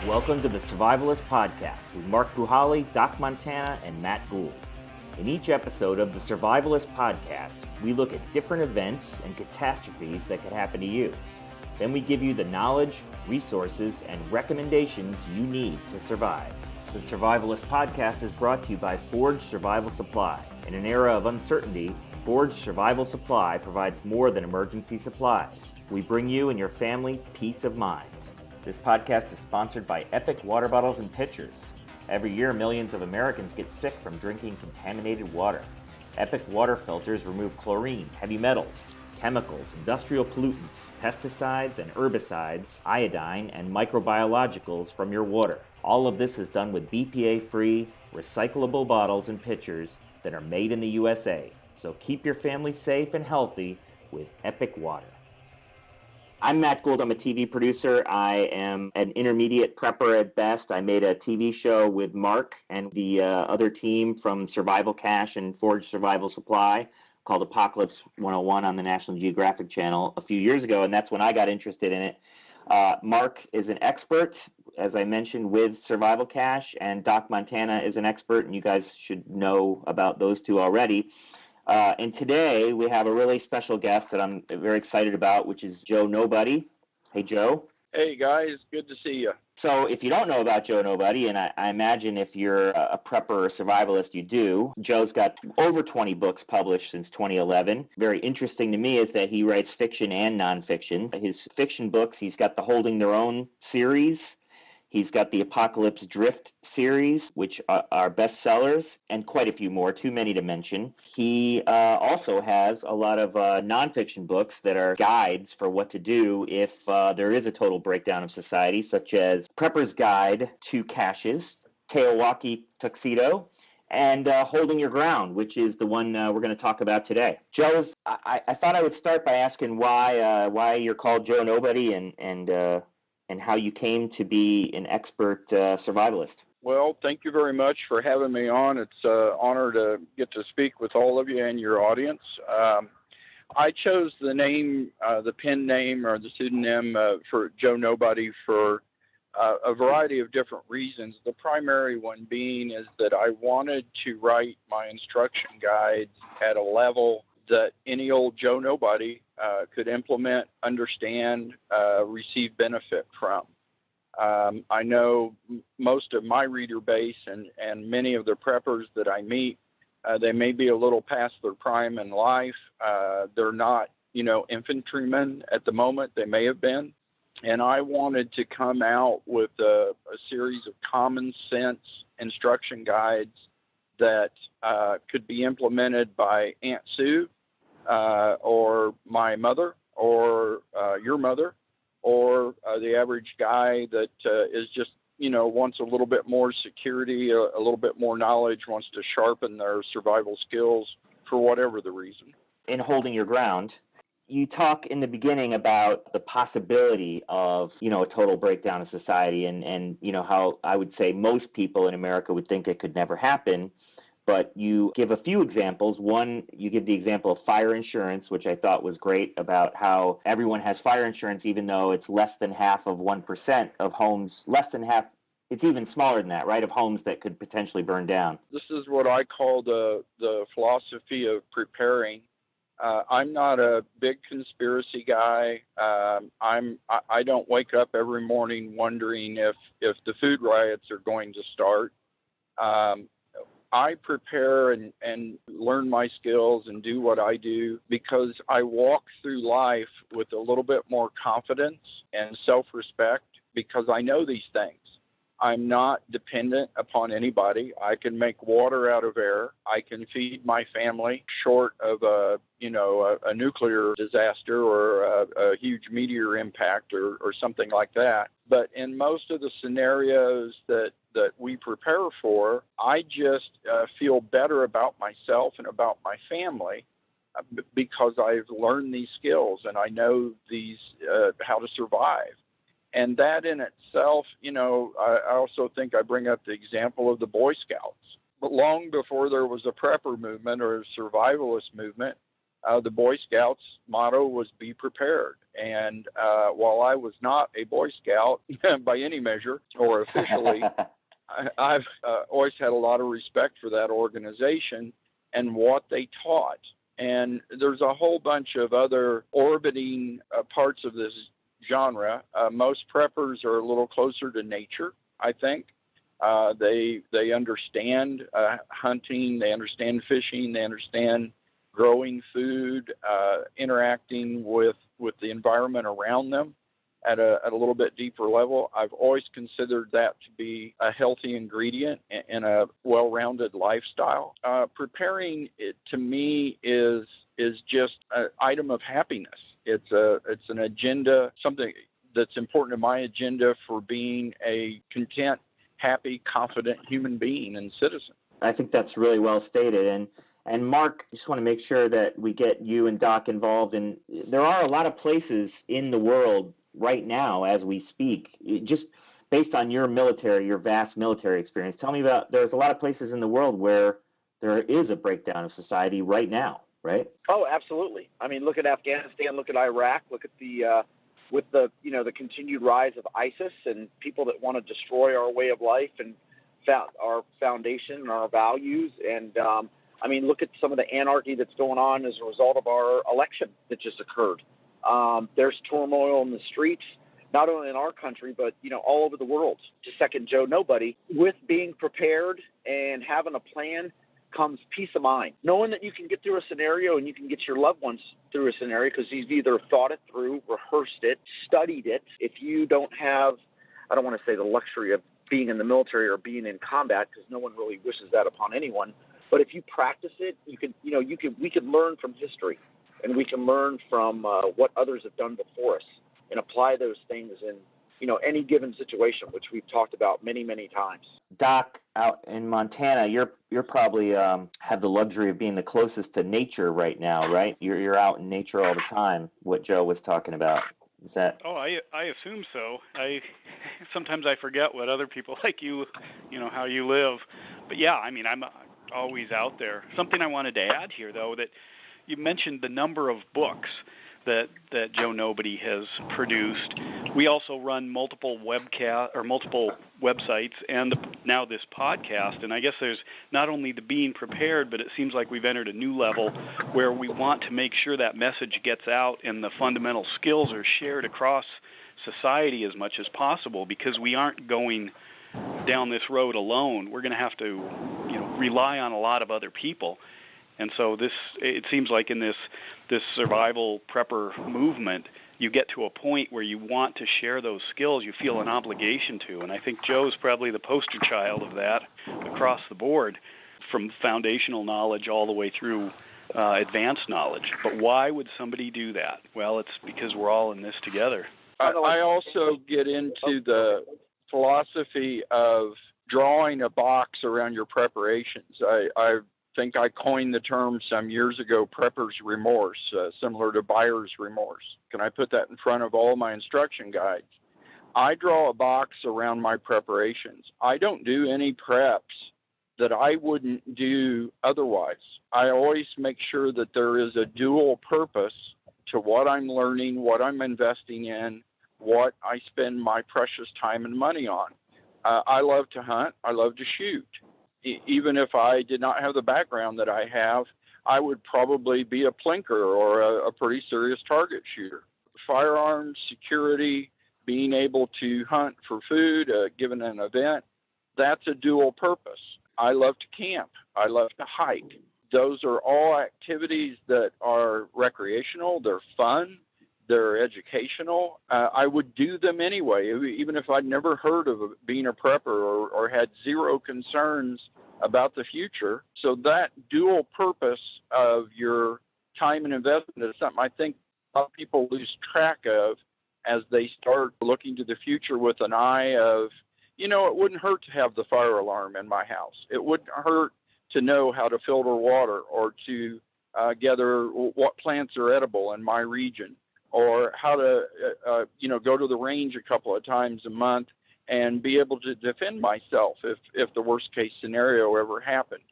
Welcome to the Survivalist Podcast with Mark Buhali, Doc Montana, and Matt Gould. In each episode of the Survivalist Podcast, we look at different events and catastrophes that could happen to you. Then we give you the knowledge, resources, and recommendations you need to survive. The Survivalist Podcast is brought to you by Forge Survival Supply. In an era of uncertainty, Forge Survival Supply provides more than emergency supplies. We bring you and your family peace of mind. This podcast is sponsored by Epic Water Bottles and Pitchers. Every year, millions of Americans get sick from drinking contaminated water. Epic water filters remove chlorine, heavy metals, chemicals, industrial pollutants, pesticides and herbicides, iodine, and microbiologicals from your water. All of this is done with BPA-free, recyclable bottles and pitchers that are made in the USA. So keep your family safe and healthy with Epic Water. I'm Matt Gould. I'm a TV producer. I am an intermediate prepper at best. I made a TV show with Mark and the other team from Survival Cache and Forge Survival Supply called Apocalypse 101 on the National Geographic Channel a few years ago, and that's when I got interested in it. Mark is an expert, as I mentioned, with Survival Cache, and Doc Montana is an expert, and you guys should know about those two already. And today we have a really special guest that I'm very excited about, which is Joe Nobody. Hey, Joe. Hey, guys. Good to see you. So if you don't know about Joe Nobody, and I imagine if you're a prepper or survivalist, you do, Joe's got over 20 books published since 2011. Very interesting to me is that he writes fiction and nonfiction. His fiction books, he's got the Holding Their Own series. He's got the Apocalypse Drift series, which are bestsellers, and quite a few more, too many to mention. He also has a lot of nonfiction books that are guides for what to do if there is a total breakdown of society, such as Prepper's Guide to Caches, Teowaki Tuxedo, and Holding Your Ground, which is the one we're going to talk about today. Joe, I thought I would start by asking why you're called Joe Nobody and how you came to be an expert survivalist. Well, thank you very much for having me on. It's an honor to get to speak with all of you and your audience. I chose the name, the pen name or the pseudonym for Joe Nobody for a variety of different reasons. The primary one being is that I wanted to write my instruction guides at a level that any old Joe Nobody could implement, understand, receive benefit from. I know most of my reader base and many of the preppers that I meet, they may be a little past their prime in life. They're not, infantrymen at the moment. They may have been. And I wanted to come out with a series of common sense instruction guides that could be implemented by Aunt Sue, or my mother, or your mother, or the average guy that is just, wants a little bit more security, a little bit more knowledge, wants to sharpen their survival skills for whatever the reason. In Holding Your Ground, you talk in the beginning about the possibility of, a total breakdown of society and how I would say most people in America would think it could never happen. But you give a few examples. One, you give the example of fire insurance, which I thought was great, about how everyone has fire insurance, even though it's less than half of 1% of homes, less than half, it's even smaller than that, right, of homes that could potentially burn down. This is what I call the philosophy of preparing. I'm not a big conspiracy guy. I don't wake up every morning wondering if the food riots are going to start. I prepare and learn my skills and do what I do because I walk through life with a little bit more confidence and self-respect because I know these things. I'm not dependent upon anybody. I can make water out of air. I can feed my family short of a nuclear disaster or a huge meteor impact or something like that. But in most of the scenarios that we prepare for, I just feel better about myself and about my family because I've learned these skills and I know these how to survive. And that in itself, I also think I bring up the example of the Boy Scouts. But long before there was a prepper movement or a survivalist movement, the Boy Scouts motto was be prepared. And while I was not a Boy Scout by any measure or officially, I've always had a lot of respect for that organization and what they taught. And there's a whole bunch of other orbiting parts of this genre. Most preppers are a little closer to nature, I think. They understand hunting, they understand fishing, they understand growing food, interacting with the environment around them at a little bit deeper level. I've always considered that to be a healthy ingredient in a well-rounded lifestyle. Preparing it to me is just an item of happiness. It's an agenda, something that's important to my agenda for being a content, happy, confident human being and citizen. I think that's really well stated. And Mark, I just want to make sure that we get you and Doc involved. And there are a lot of places in the world right now as we speak, just based on your vast military experience. Tell me about, there's a lot of places in the world where there is a breakdown of society right now, right? Oh, absolutely. I mean, look at Afghanistan, look at Iraq, look at with the continued rise of ISIS and people that want to destroy our way of life and our foundation and our values. And I mean, look at some of the anarchy that's going on as a result of our election that just occurred. There's turmoil in the streets, not only in our country, but, all over the world. To second Joe Nobody, with being prepared and having a plan comes peace of mind. Knowing that you can get through a scenario and you can get your loved ones through a scenario because you've either thought it through, rehearsed it, studied it. If you don't have, I don't want to say the luxury of being in the military or being in combat, because no one really wishes that upon anyone. But if you practice it, we can learn from history, and we can learn from what others have done before us, and apply those things in any given situation, which we've talked about many, many times. Doc, out in Montana, you're probably have the luxury of being the closest to nature right now, right? You're out in nature all the time. What Joe was talking about. Is that? Oh, I assume so. Sometimes I forget what other people like you, how you live. But yeah, I mean, I'm always out there. Something I wanted to add here, though, that you mentioned the number of books that Joe Nobody has produced. We also run multiple websites and now this podcast. And I guess there's not only the being prepared, but it seems like we've entered a new level where we want to make sure that message gets out and the fundamental skills are shared across society as much as possible, because we aren't going down this road alone. We're going to have to, rely on a lot of other people. And so it seems like in this survival prepper movement, you get to a point where you want to share those skills. You feel an obligation to. And I think Joe's probably the poster child of that across the board, from foundational knowledge all the way through advanced knowledge. But why would somebody do that? Well, it's because we're all in this together. I also get into the philosophy of drawing a box around your preparations. I think I coined the term some years ago, prepper's remorse, similar to buyer's remorse. Can I put that in front of all my instruction guides? I draw a box around my preparations. I don't do any preps that I wouldn't do otherwise. I always make sure that there is a dual purpose to what I'm learning, what I'm investing in, what I spend my precious time and money on. I love to hunt. I love to shoot. Even if I did not have the background that I have, I would probably be a plinker or a pretty serious target shooter. Firearms, security, being able to hunt for food, given an event, that's a dual purpose. I love to camp. I love to hike. Those are all activities that are recreational. They're fun. They're educational. I would do them anyway, even if I'd never heard of being a prepper or had zero concerns about the future. So that dual purpose of your time and investment is something I think a lot of people lose track of as they start looking to the future with an eye of, it wouldn't hurt to have the fire alarm in my house. It wouldn't hurt to know how to filter water or to gather what plants are edible in my region, or how to, go to the range a couple of times a month and be able to defend myself if the worst case scenario ever happened.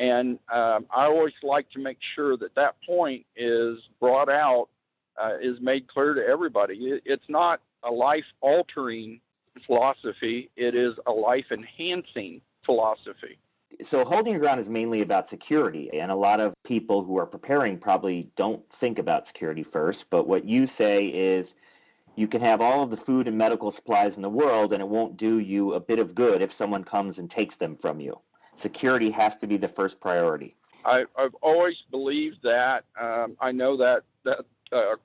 And I always like to make sure that point is brought out, is made clear to everybody. It's not a life-altering philosophy. It is a life-enhancing philosophy. So holding your ground is mainly about security, and a lot of people who are preparing probably don't think about security first, but what you say is you can have all of the food and medical supplies in the world, and it won't do you a bit of good if someone comes and takes them from you. Security has to be the first priority. I've always believed that. I know that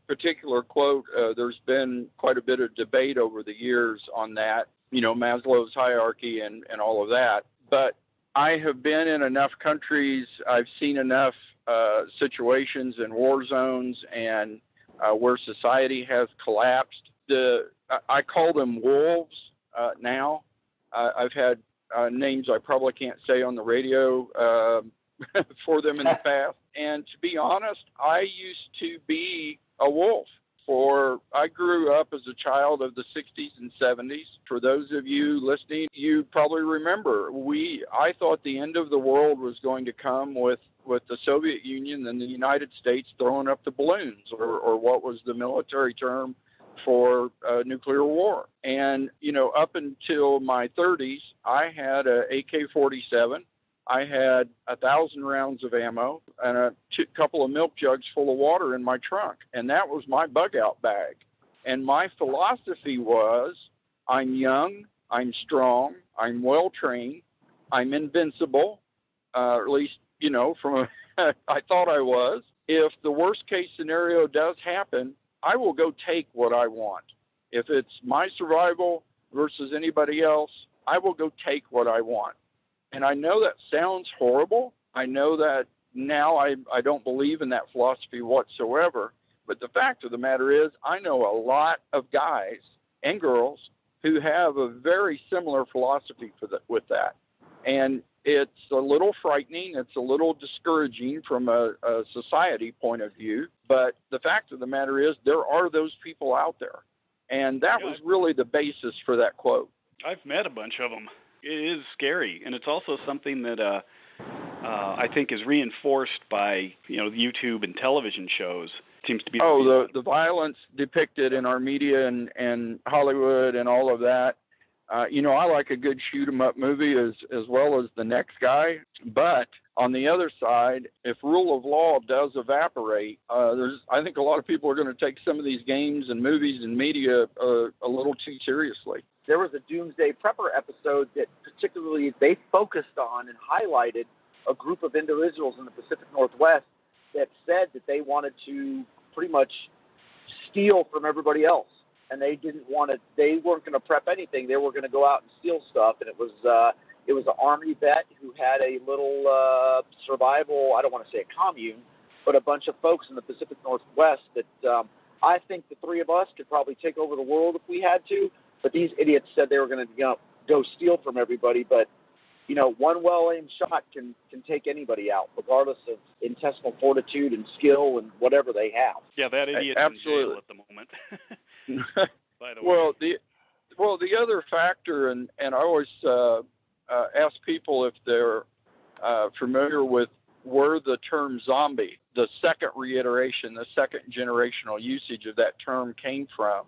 particular quote, there's been quite a bit of debate over the years on that, Maslow's hierarchy and all of that. But I have been in enough countries, I've seen enough situations in war zones and where society has collapsed. I call them wolves now. I've had names I probably can't say on the radio for them in the past. And to be honest, I used to be a wolf. I grew up as a child of the 60s and 70s. For those of you listening, you probably remember, I thought the end of the world was going to come with the Soviet Union and the United States throwing up the balloons, or what was the military term for nuclear war. And, up until my 30s, I had a AK-47. I had 1,000 rounds of ammo and a couple of milk jugs full of water in my trunk. And that was my bug-out bag. And my philosophy was, I'm young, I'm strong, I'm well-trained, I'm invincible, at least, I thought I was. If the worst-case scenario does happen, I will go take what I want. If it's my survival versus anybody else, I will go take what I want. And I know that sounds horrible. I know that now I don't believe in that philosophy whatsoever. But the fact of the matter is, I know a lot of guys and girls who have a very similar philosophy with that. And it's a little frightening. It's a little discouraging from a society point of view. But the fact of the matter is, there are those people out there. And that was really the basis for that quote. I've met a bunch of them. It is scary, and it's also something that I think is reinforced by YouTube and television shows. It seems to be the violence depicted in our media and Hollywood and all of that. I like a good shoot 'em up movie as well as the next guy. But on the other side, if rule of law does evaporate, I think a lot of people are going to take some of these games and movies and media a little too seriously. There was a Doomsday Prepper episode that particularly they focused on and highlighted a group of individuals in the Pacific Northwest that said that they wanted to pretty much steal from everybody else. And they weren't going to prep anything. They were going to go out and steal stuff. And it was an Army vet who had a little survival, I don't want to say a commune, but a bunch of folks in the Pacific Northwest that I think the three of us could probably take over the world if we had to. But these idiots said they were going to go steal from everybody. But, one well-aimed shot can take anybody out, regardless of intestinal fortitude and skill and whatever they have. Yeah, that idiot's in jail at the moment. By the way. Well, the other factor, and I always ask people if they're familiar with where the term zombie, the second reiteration, the second generational usage of that term came from.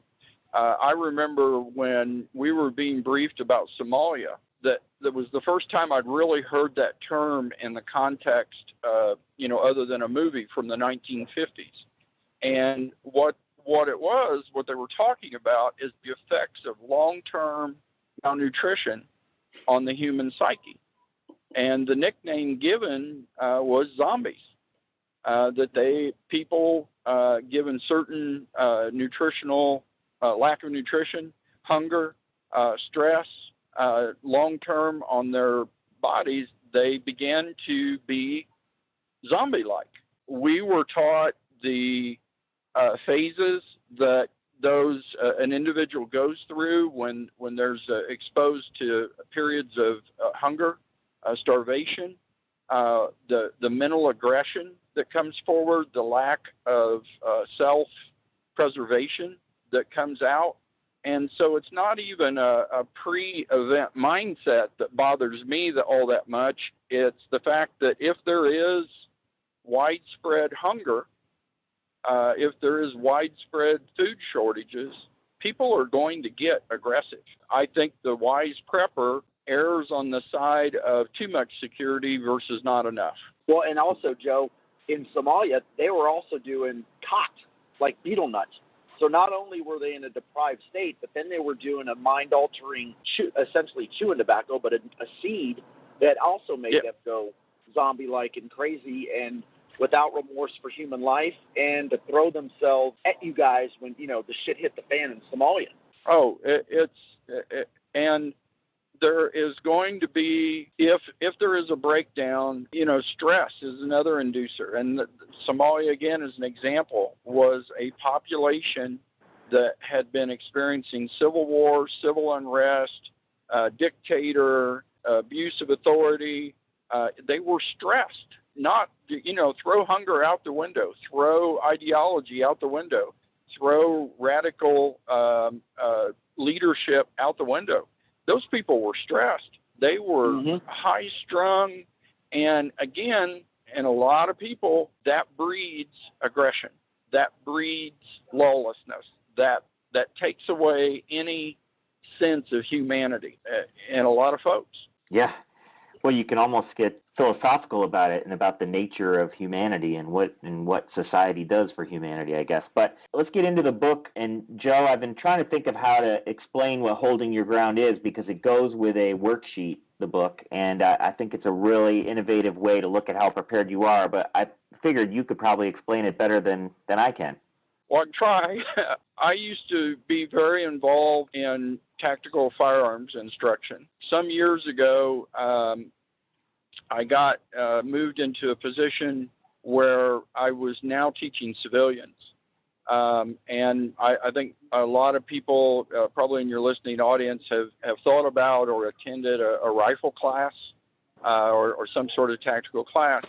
I remember when we were being briefed about Somalia, that was the first time I'd really heard that term in the context, other than a movie from the 1950s. And what they were talking about is the effects of long-term malnutrition on the human psyche. And the nickname given was zombies. People given certain nutritional lack of nutrition, hunger, stress, long-term on their bodies, they began to be zombie-like. We were taught the phases that an individual goes through when there's exposed to periods of hunger, starvation, the mental aggression that comes forward, the lack of self-preservation that comes out, And so it's not even a pre-event mindset that bothers me all that much. It's the fact that if there is widespread hunger, if there is widespread food shortages, people are going to get aggressive. I think the wise prepper errs on the side of too much security versus not enough. Well, and also, Joe, in Somalia, they were also doing khat, like betel nuts. So not only were they in a deprived state, but then they were doing a mind-altering, essentially chewing tobacco, but a seed that also made them go zombie-like and crazy and without remorse for human life, and to throw themselves at you guys when, the shit hit the fan in Somalia. Oh, and there is going to be, if there is a breakdown, stress is another inducer. And Somalia, again, as an example, was a population that had been experiencing civil war, civil unrest, dictator, abuse of authority. They were stressed. Not, throw hunger out the window, throw ideology out the window, throw radical leadership out the window. Those people were stressed. They were high-strung, and again, in a lot of people, that breeds aggression. That breeds lawlessness. That takes away any sense of humanity in a lot of folks. Yeah. Well, you can almost get philosophical about it and about the nature of humanity and what society does for humanity, I guess. But let's get into the book. And Joe, I've been trying to think of how to explain what Holding Your Ground is, because it goes with a worksheet, the book, and I think it's a really innovative way to look at how prepared you are. But I figured you could probably explain it better than I can. Well, I can try. I used to be very involved in tactical firearms instruction. Some years ago, I got moved into a position where I was now teaching civilians. And I think a lot of people, probably in your listening audience, have thought about or attended a rifle class or some sort of tactical class.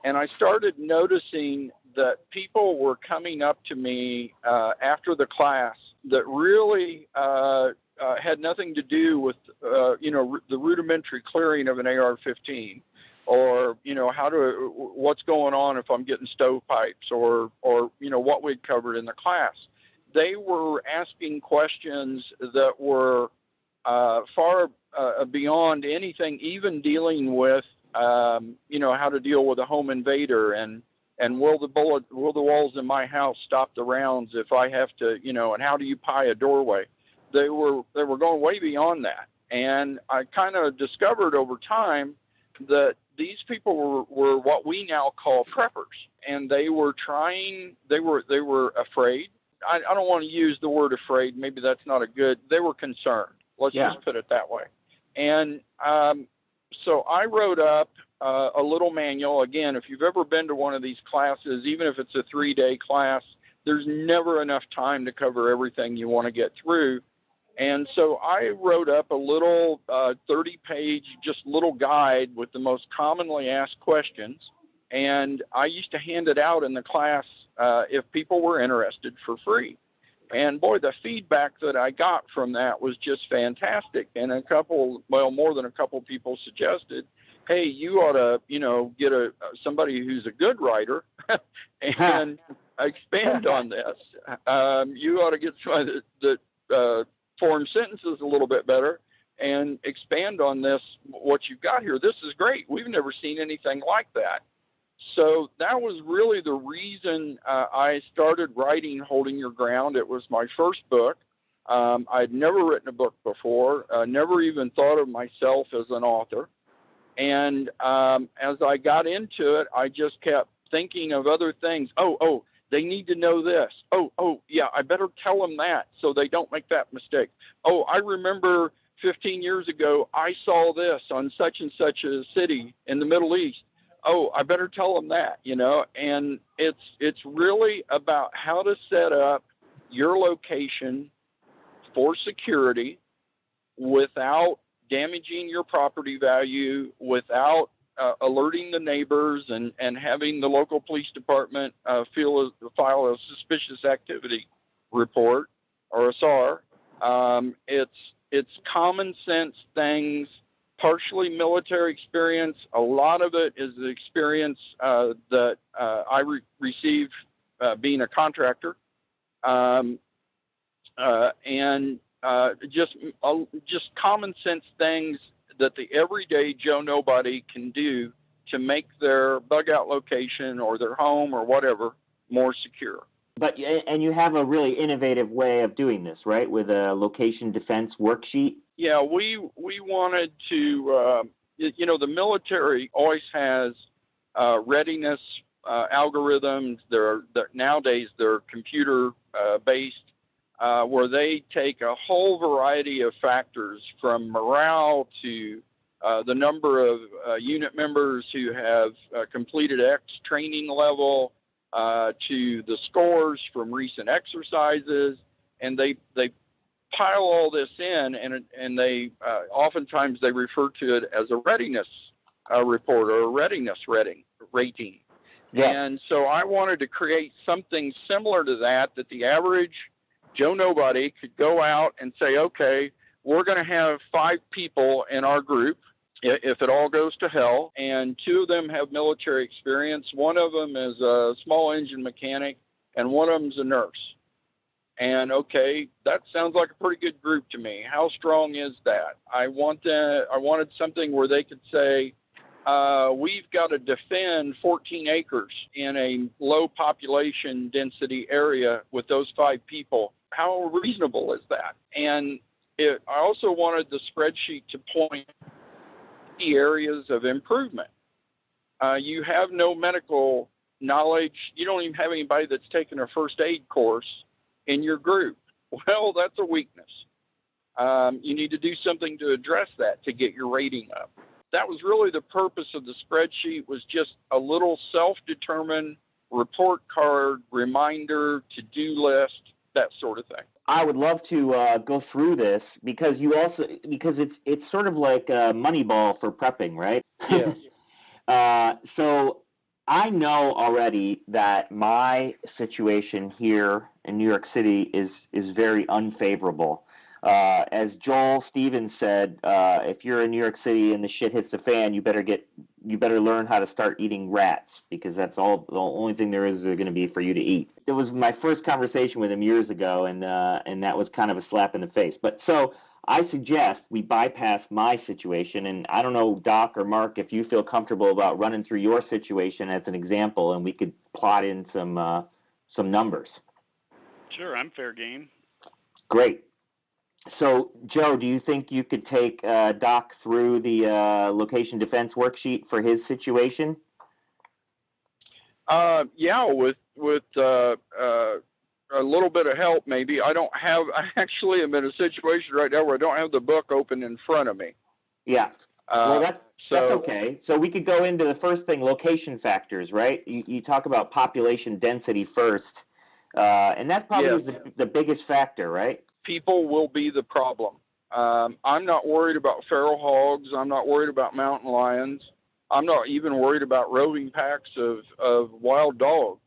And I started noticing that people were coming up to me after the class that really had nothing to do with, the rudimentary clearing of an AR-15, or, what's going on if I'm getting stovepipes, or what we'd covered in the class. They were asking questions that were far beyond anything, even dealing with, how to deal with a home invader, and will the walls in my house stop the rounds if I have to, and how do you pie a doorway? They were going way beyond that. And I kind of discovered over time that these people were what we now call preppers, and they were afraid. I don't want to use the word afraid. Maybe that's not they were concerned. Let's just put it that way. And so I wrote up a little manual. Again, if you've ever been to one of these classes, even if it's a 3-day class, there's never enough time to cover everything you want to get through. And so I wrote up a little 30-page just little guide with the most commonly asked questions. And I used to hand it out in the class if people were interested for free. And boy, the feedback that I got from that was just fantastic. And more than a couple people suggested, hey, you ought to, get somebody who's a good writer and expand on this. You ought to get somebody that form sentences a little bit better and expand on this, what you've got here. This is great. We've never seen anything like that. So that was really the reason I started writing Holding Your Ground. It was my first book. I'd never written a book before, never even thought of myself as an author. And as I got into it, I just kept thinking of other things. Oh, they need to know this. Oh, yeah, I better tell them that so they don't make that mistake. Oh, I remember 15 years ago, I saw this on such and such a city in the Middle East. Oh, I better tell them that, and it's really about how to set up your location for security without damaging your property value, without alerting the neighbors and having the local police department file a suspicious activity report or a SAR, It's common sense things, partially military experience. A lot of it is the experience that I received being a contractor, and just common sense things that the everyday Joe Nobody can do to make their bug out location or their home or whatever more secure. And you have a really innovative way of doing this, right? With a location defense worksheet. Yeah, we wanted to, the military always has readiness algorithms. Nowadays they're computer based, where they take a whole variety of factors from morale to the number of unit members who have completed X training level, to the scores from recent exercises, and they pile all this in, and they oftentimes they refer to it as a readiness report or a readiness rating. Yeah. And so I wanted to create something similar to that the average Joe Nobody could go out and say, okay, we're going to have 5 people in our group if it all goes to hell, and 2 of them have military experience. One of them is a small engine mechanic, and one of them's a nurse. And okay, that sounds like a pretty good group to me. How strong is that? I wanted something where they could say, we've got to defend 14 acres in a low population density area with those 5 people. How reasonable is that? And I also wanted the spreadsheet to point the areas of improvement. You have no medical knowledge. You don't even have anybody that's taken a first aid course in your group. Well, that's a weakness. You need to do something to address that to get your rating up. That was really the purpose of the spreadsheet, was just a little self-determined report card, reminder, to-do list, that sort of thing. I would love to go through this because it's sort of like a Moneyball for prepping, right? Yes. So I know already that my situation here in New York City is very unfavorable. As Joel Stevens said, if you're in New York City and the shit hits the fan, you better learn how to start eating rats, because that's the only thing there is going to be for you to eat. It was my first conversation with him years ago, and that was kind of a slap in the face. But so I suggest we bypass my situation, and I don't know, Doc or Mark, if you feel comfortable about running through your situation as an example, and we could plot in some numbers. Sure, I'm fair game. Great. So, Joe, do you think you could take Doc through the location defense worksheet for his situation? Yeah, with a little bit of help, maybe. I actually am in a situation right now where I don't have the book open in front of me. Yeah. Well, that's okay. So we could go into the first thing, location factors, right? You talk about population density first, and that's probably the biggest factor, right? People will be the problem. I'm not worried about feral hogs. I'm not worried about mountain lions. I'm not even worried about roving packs of wild dogs.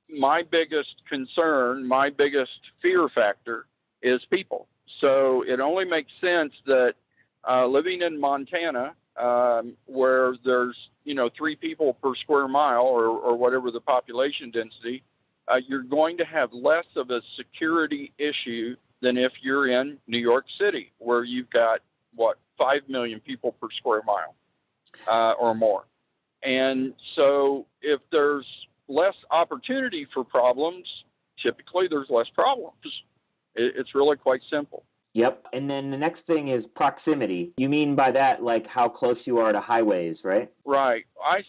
My biggest concern, my biggest fear factor is people. So it only makes sense that living in Montana, where there's 3 people per square mile or whatever the population density, you're going to have less of a security issue than if you're in New York City, where you've got 5 million people per square mile or more. And so if there's less opportunity for problems, typically there's less problems. It's really quite simple. Yep. And then the next thing is proximity. You mean by that, like how close you are to highways, right? Right. I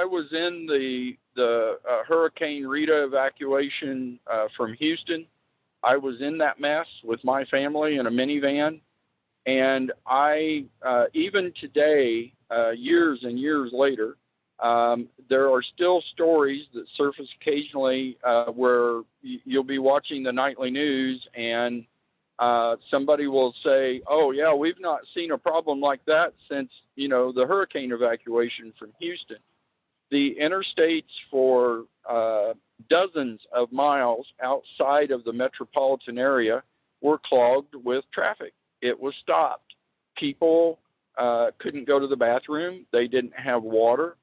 was in the Hurricane Rita evacuation from Houston. I was in that mess with my family in a minivan. And I, even today, years and years later, there are still stories that surface occasionally where you'll be watching the nightly news and somebody will say, oh, yeah, we've not seen a problem like that since, the hurricane evacuation from Houston. The interstates for dozens of miles outside of the metropolitan area were clogged with traffic. It was stopped. People couldn't go to the bathroom. They didn't have water.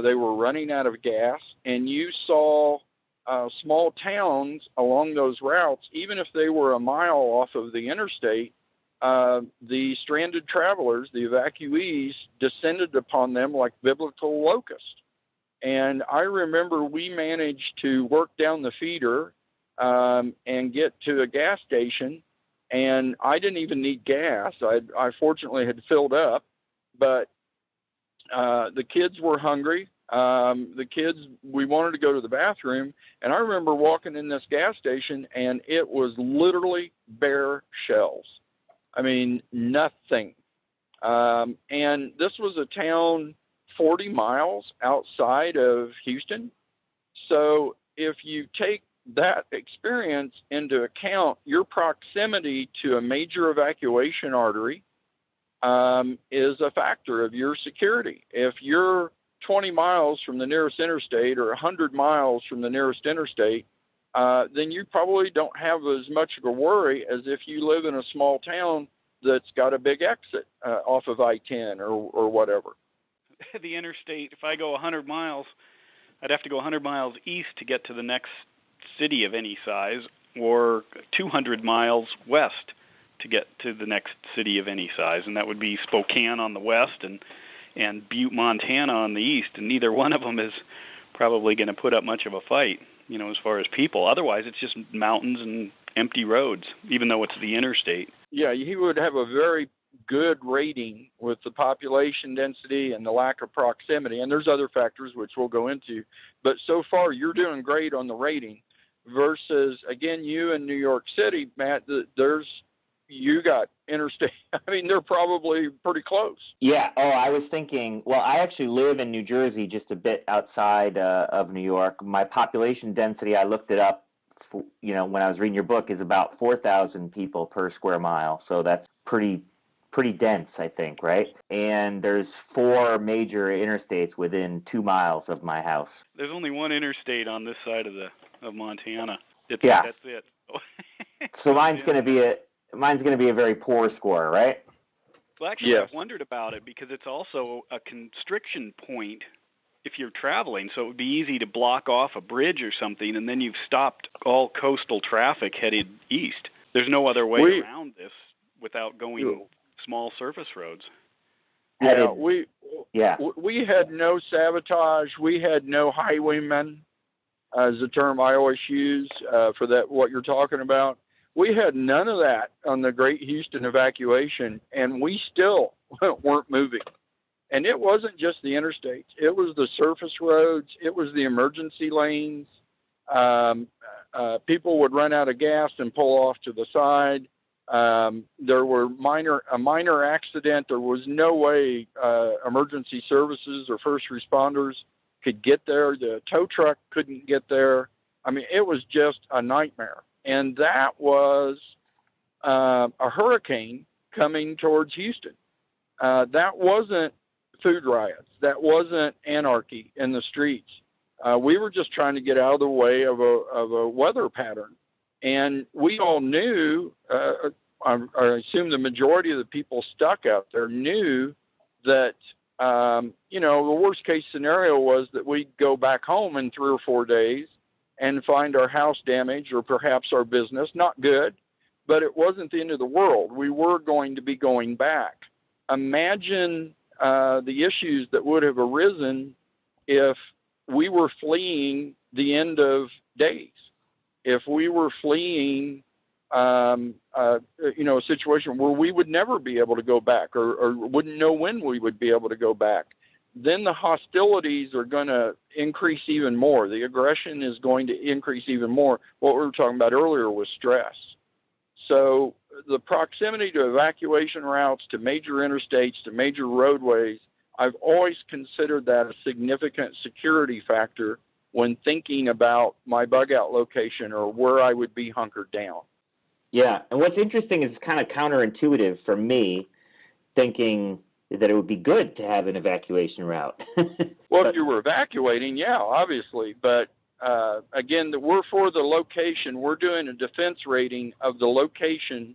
They were running out of gas. And you saw small towns along those routes, even if they were a mile off of the interstate, the stranded travelers, the evacuees, descended upon them like biblical locusts. And I remember we managed to work down the feeder and get to a gas station, and I didn't even need gas. I fortunately had filled up, but the kids were hungry. We wanted to go to the bathroom, and I remember walking in this gas station, and it was literally bare shelves. I mean, nothing. And this was a town 40 miles outside of Houston. So if you take that experience into account, your proximity to a major evacuation artery is a factor of your security. If you're 20 miles from the nearest interstate or 100 miles from the nearest interstate, then you probably don't have as much of a worry as if you live in a small town that's got a big exit off of I-10 or whatever. The interstate, if I go 100 miles, I'd have to go 100 miles east to get to the next city of any size, or 200 miles west to get to the next city of any size, and that would be Spokane on the west and Butte, Montana on the east, and neither one of them is probably going to put up much of a fight, as far as people. Otherwise, it's just mountains and empty roads, even though it's the interstate. Yeah, he would have a very good rating with the population density and the lack of proximity, and there's other factors which we'll go into, but so far you're doing great on the rating versus, again, you in New York City, Matt, you got interstate. I mean, they're probably pretty close. Yeah. Oh, I was thinking, well, I actually live in New Jersey, just a bit outside of New York. My population density, I looked it up, when I was reading your book, is about 4,000 people per square mile. So that's pretty dense, I think, right? And there's 4 major interstates within 2 miles of my house. There's only one interstate on this side of Montana. That's it. So mine's going to be a very poor score, right? Well, actually, yes. I've wondered about it because it's also a constriction point if you're traveling, so it would be easy to block off a bridge or something, and then you've stopped all coastal traffic headed east. There's no other way around this without going small surface roads. Yeah, we had no sabotage. We had no highwaymen, as a term I always use for that, what you're talking about. We had none of that on the Great Houston evacuation, and we still weren't moving. And it wasn't just the interstates. It was the surface roads. It was the emergency lanes. People would run out of gas and pull off to the side. There were a minor accident. There was no way emergency services or first responders could get there. The tow truck couldn't get there. I mean, it was just a nightmare. And that was a hurricane coming towards Houston. That wasn't food riots. That wasn't anarchy in the streets. We were just trying to get out of the way of a weather pattern. And we all knew, I assume the majority of the people stuck out there knew that, the worst case scenario was that we'd go back home in 3 or 4 days and find our house damaged or perhaps our business. Not good, but it wasn't the end of the world. We were going to be going back. Imagine the issues that would have arisen if we were fleeing the end of days, if we were fleeing a situation where we would never be able to go back or wouldn't know when we would be able to go back. Then the hostilities are going to increase even more. The aggression is going to increase even more. What we were talking about earlier was stress. So the proximity to evacuation routes, to major interstates, to major roadways, I've always considered that a significant security factor when thinking about my bug out location or where I would be hunkered down. Yeah, and what's interesting is it's kind of counterintuitive for me, thinking that it would be good to have an evacuation route. Well, if you were evacuating, yeah, obviously, but again, we're for the location. We're doing a defense rating of the location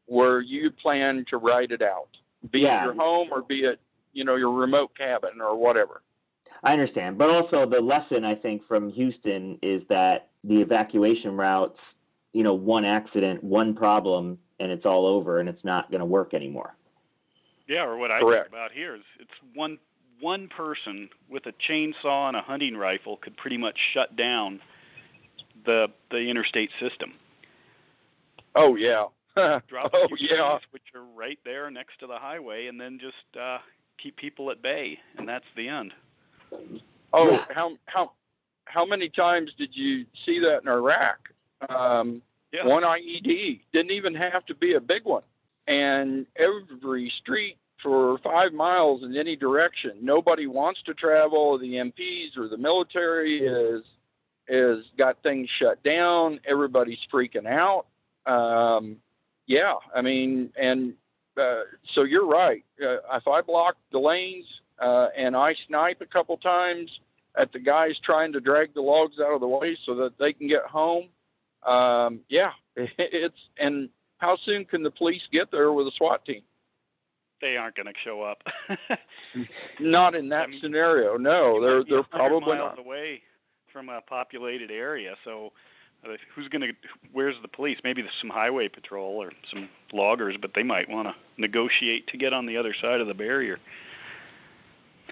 where you plan to ride it out, be it your home or be it, your remote cabin or whatever. I understand. But also the lesson, I think, from Houston is that the evacuation routes, one accident, one problem, and it's all over, and it's not going to work anymore. Yeah, or what I think about here is it's one person with a chainsaw and a hunting rifle could pretty much shut down the interstate system. Oh, yeah. Drop a few trees, which are right there next to the highway, and then just keep people at bay, and that's the end. Oh, how many times did you see that in Iraq? One IED didn't even have to be a big one, and every street for 5 miles in any direction. Nobody wants to travel. The MPs or the military is got things shut down. Everybody's freaking out. So you're right. If I block the lanes and I snipe a couple times at the guys trying to drag the logs out of the way so that they can get home, and how soon can the police get there with a SWAT team? They aren't going to show up. Not in that scenario. No, they're probably miles away from a populated area. So where's the police? Maybe there's some highway patrol or some loggers, but they might want to negotiate to get on the other side of the barrier.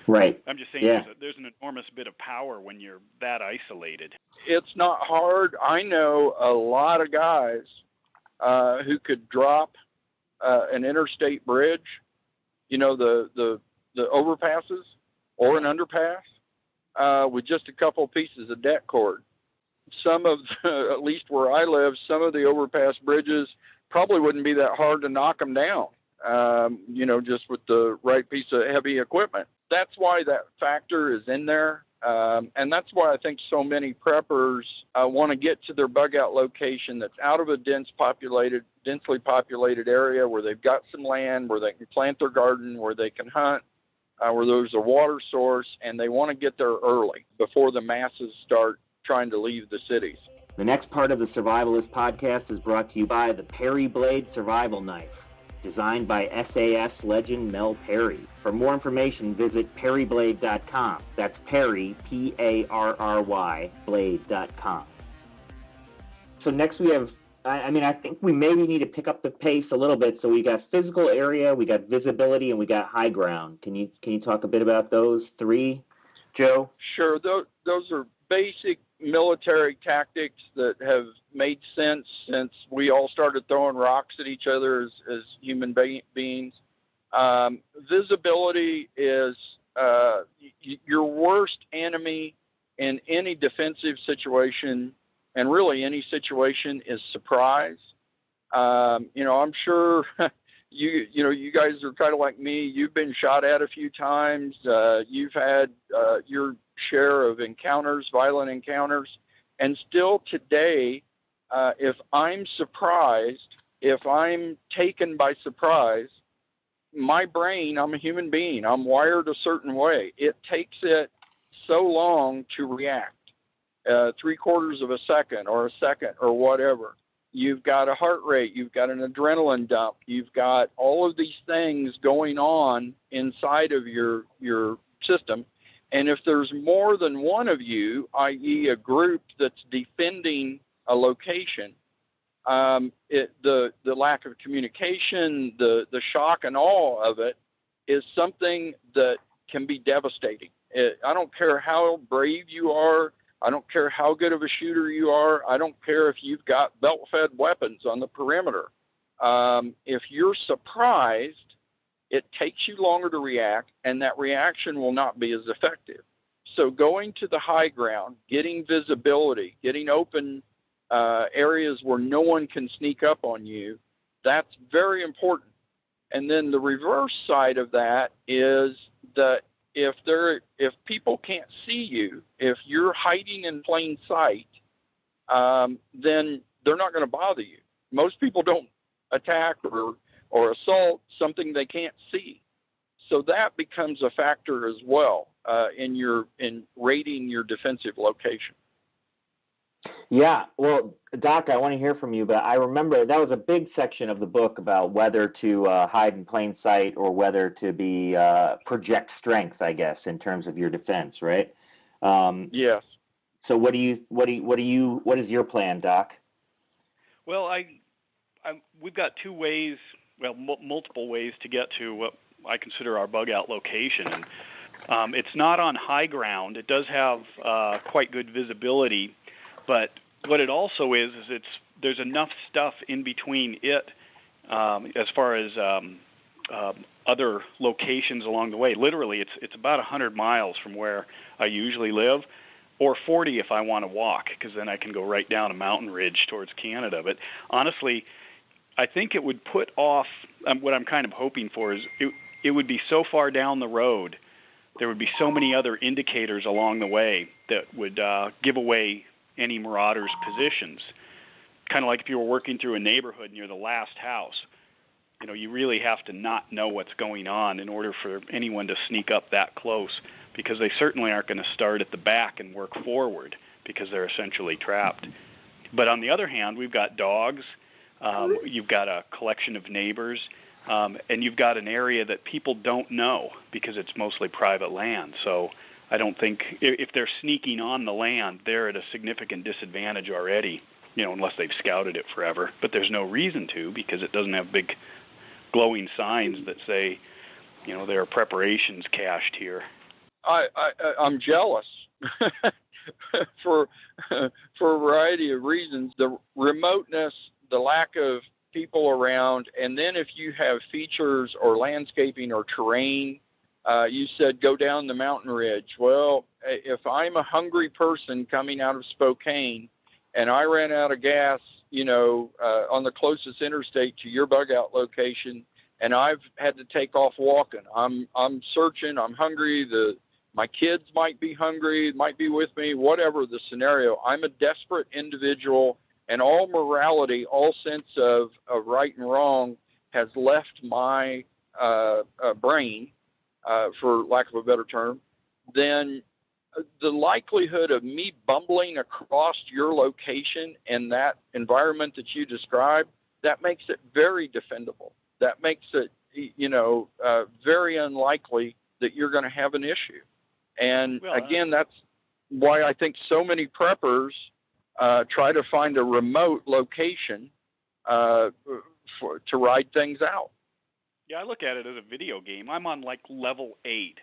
Right. I'm just saying there's an enormous bit of power when you're that isolated. It's not hard. I know a lot of guys who could drop an interstate bridge, the overpasses or an underpass with just a couple pieces of deck cord. Some of, at least where I live, some of the overpass bridges probably wouldn't be that hard to knock them down, just with the right piece of heavy equipment. That's why that factor is in there. And that's why I think so many preppers want to get to their bug out location that's out of a densely populated area where they've got some land, where they can plant their garden, where they can hunt, where there's a water source, and they want to get there early before the masses start trying to leave the cities. The next part of the Survivalist podcast is brought to you by the Perry Blade Survival Knife, designed by SAS legend Mel Perry. For more information, visit perryblade.com. That's Perry, P-A-R-R-Y, blade.com. So next we have, I think we maybe need to pick up the pace a little bit. So we got physical area, we got visibility, and we got high ground. Can you talk a bit about those three, Joe? Sure. Those are basic military tactics that have made sense since we all started throwing rocks at each other as human beings. Visibility is your worst enemy in any defensive situation, and really any situation, is surprise. I'm sure you guys are kind of like me. You've been shot at a few times. You've had your share of encounters, violent encounters, and still today, if I'm surprised, if I'm taken by surprise, my brain, I'm a human being, I'm wired a certain way. It takes it so long to react, 3/4 of a second or a second or whatever. You've got a heart rate, you've got an adrenaline dump, you've got all of these things going on inside of your system. And if there's more than one of you, i.e. a group that's defending a location, the lack of communication, the shock and awe of it is something that can be devastating. I don't care how brave you are. I don't care how good of a shooter you are. I don't care if you've got belt-fed weapons on the perimeter. If you're surprised, it takes you longer to react, and that reaction will not be as effective. So going to the high ground, getting visibility, getting open areas where no one can sneak up on you, that's very important. And then the reverse side of that is that if people can't see you, if you're hiding in plain sight, then they're not going to bother you. Most people don't attack or assault something they can't see. So that becomes a factor as well in rating your defensive location. Yeah, well, Doc, I want to hear from you, but I remember that was a big section of the book about whether to hide in plain sight or whether to be project strength, I guess, in terms of your defense, right? Yes. So what is your plan, Doc? Well, we've got two ways, well, multiple ways to get to what I consider our bug out location. And it's not on high ground. It does have quite good visibility, but what it also is there's enough stuff in between it as far as other locations along the way. Literally, it's about 100 miles from where I usually live, or 40 if I want to walk, because then I can go right down a mountain ridge towards Canada. But honestly, I think it would put off what I'm kind of hoping for is it would be so far down the road. There would be so many other indicators along the way that would give away any marauders' positions. Kind of like if you were working through a neighborhood and you're the last house. You know, you really have to not know what's going on in order for anyone to sneak up that close, because they certainly aren't going to start at the back and work forward because they're essentially trapped. But on the other hand, we've got dogs, you've got a collection of neighbors, and you've got an area that people don't know because it's mostly private land. So I don't think if they're sneaking on the land, they're at a significant disadvantage already, you know, unless they've scouted it forever. But there's no reason to, because it doesn't have big glowing signs that say, you know, there are preparations cached here. I'm jealous for a variety of reasons. The remoteness, the lack of people around, and then if you have features or landscaping or terrain, you said go down the mountain ridge. Well, if I'm a hungry person coming out of Spokane and I ran out of gas, you know, on the closest interstate to your bug out location, and I've had to take off walking, I'm searching, I'm hungry, my kids might be hungry, might be with me, whatever the scenario. I'm a desperate individual, and all morality, all sense of right and wrong has left my brain, for lack of a better term. Then the likelihood of me bumbling across your location and that environment that you described, that makes it very defendable. That makes it, you know, very unlikely that you're going to have an issue. And again, that's why I think so many preppers try to find a remote location to ride things out. Yeah, I look at it as a video game. I'm on like level 8,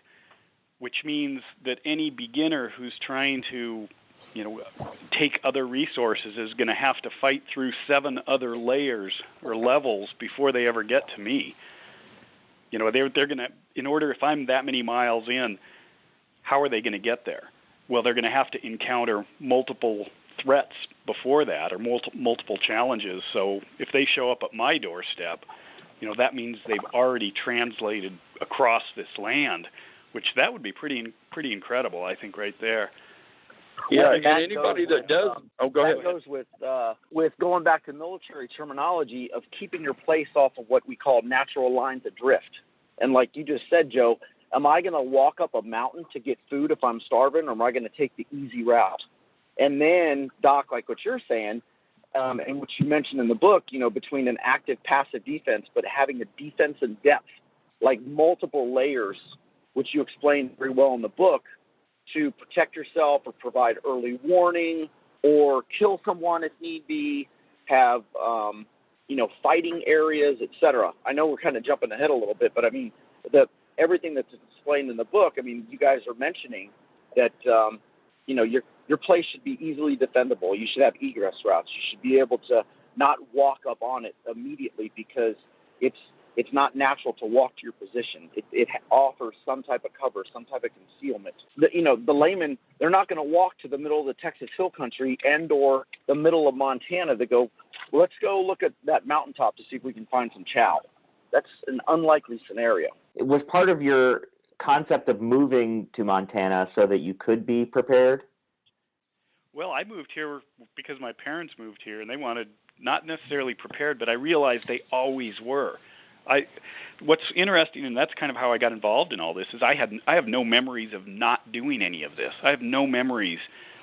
which means that any beginner who's trying to, you know, take other resources is going to have to fight through 7 other layers or levels before they ever get to me. You know, they're going to, in order, if I'm that many miles in, how are they going to get there? Well, they're going to have to encounter multiple threats before that, or multiple challenges. So if they show up at my doorstep, you know, that means they've already translated across this land, which that would be pretty incredible, I think, right there. Yeah, and anybody that does, go ahead. That goes with going back to military terminology of keeping your place off of what we call natural lines of drift. And like you just said, Joe, am I going to walk up a mountain to get food if I'm starving, or am I going to take the easy route? And then, Doc, like what you're saying, and what you mentioned in the book, you know, between an active passive defense, but having a defense in depth, like multiple layers, which you explained very well in the book, to protect yourself or provide early warning or kill someone if need be, have, you know, fighting areas, etc. I know we're kind of jumping ahead a little bit, but I mean, everything that's explained in the book, I mean, you guys are mentioning that, you know, your place should be easily defendable. You should have egress routes. You should be able to not walk up on it immediately because it's not natural to walk to your position. It offers some type of cover, some type of concealment. The layman, they're not going to walk to the middle of the Texas Hill Country and or the middle of Montana to go, let's go look at that mountaintop to see if we can find some chow. That's an unlikely scenario. It was part of your concept of moving to Montana so that you could be prepared? Well, I moved here because my parents moved here, and they wanted, not necessarily prepared, but I realized they always were. What's interesting, and that's kind of how I got involved in all this, is I have no memories of not doing any of this. I have no memories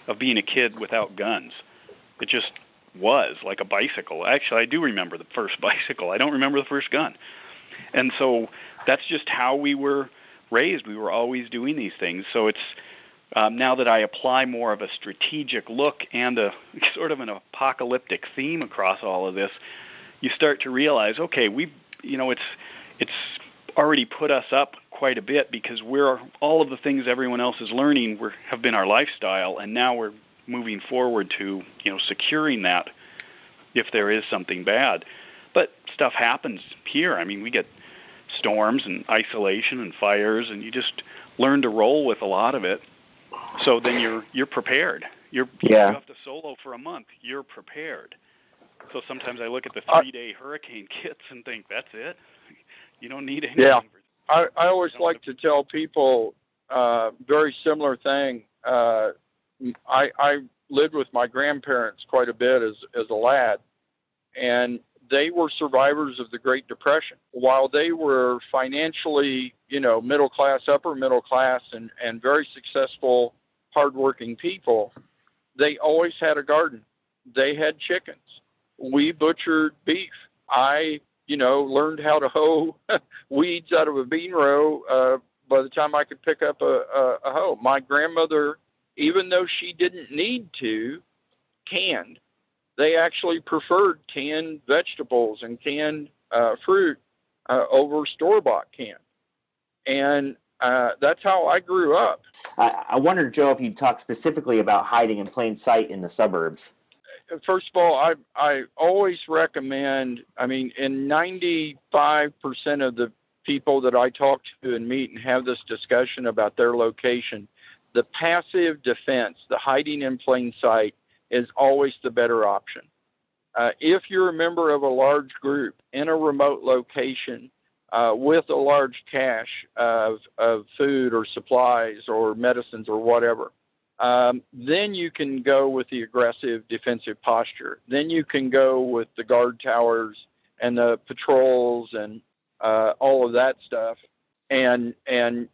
of being a kid without guns. It just was like a bicycle. Actually, I do remember the first bicycle. I don't remember the first gun. And so that's just how we were raised. We were always doing these things. So it's now that I apply more of a strategic look and a sort of an apocalyptic theme across all of this, you start to realize, okay, it's already put us up quite a bit because all of the things everyone else is learning have been our lifestyle, and now we're moving forward to securing that if there is something bad. But stuff happens here. I mean, we get storms and isolation and fires, and you just learn to roll with a lot of it. So then you're prepared. You have to solo for a month. You're prepared. So sometimes I look at the 3-day hurricane kits and think, that's it? You don't need anything. Yeah. I always like to tell people very similar thing. I lived with my grandparents quite a bit as a lad, and they were survivors of the Great Depression. While they were financially, middle class, upper middle class, and very successful, hardworking people, they always had a garden. They had chickens. We butchered beef. I, learned how to hoe weeds out of a bean row by the time I could pick up a hoe. My grandmother, even though she didn't need to, canned. They actually preferred canned vegetables and canned fruit over store-bought canned. And that's how I grew up. I wondered, Joe, if you'd talk specifically about hiding in plain sight in the suburbs. First of all, I always recommend, in 95% of the people that I talk to and meet and have this discussion about their location, the passive defense, the hiding in plain sight, is always the better option. If you're a member of a large group in a remote location with a large cache of food or supplies or medicines or whatever, then you can go with the aggressive defensive posture. Then you can go with the guard towers and the patrols and all of that stuff and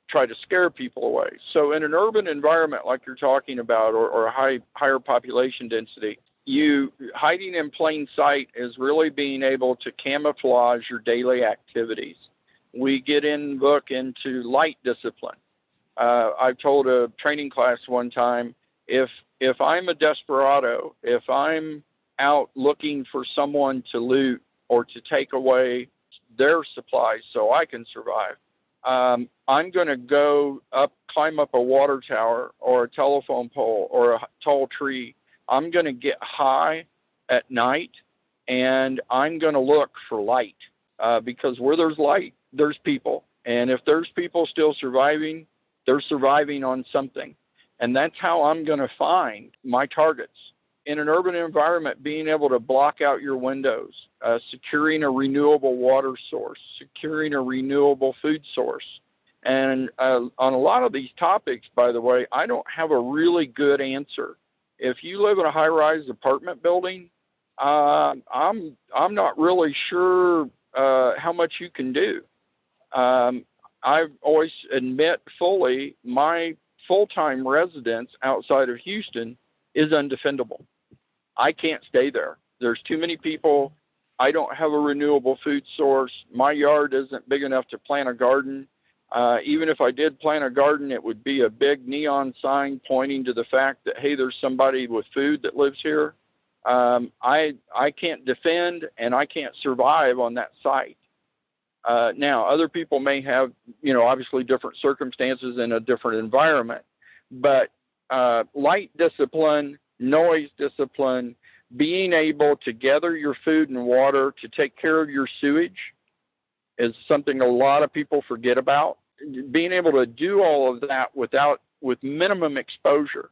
try to scare people away. So in an urban environment like you're talking about, or a higher population density, hiding in plain sight is really being able to camouflage your daily activities. We get into light discipline. I told a training class one time, if I'm a desperado, if I'm out looking for someone to loot or to take away their supplies so I can survive, I'm going to climb up a water tower or a telephone pole or a tall tree. I'm going to get high at night, and I'm going to look for light because where there's light, there's people. And if there's people still surviving, they're surviving on something. And that's how I'm going to find my targets. In an urban environment, being able to block out your windows, securing a renewable water source, securing a renewable food source. And on a lot of these topics, by the way, I don't have a really good answer. If you live in a high-rise apartment building, I'm not really sure how much you can do. I always admit fully my full-time residence outside of Houston is undefendable. I can't stay there. There's too many people. I don't have a renewable food source. My yard isn't big enough to plant a garden. Even if I did plant a garden, it would be a big neon sign pointing to the fact that, hey, there's somebody with food that lives here. I can't defend, and I can't survive on that site. Now, other people may have, obviously different circumstances in a different environment, but light discipline, noise discipline, being able to gather your food and water to take care of your sewage is something a lot of people forget about. Being able to do all of that with minimum exposure.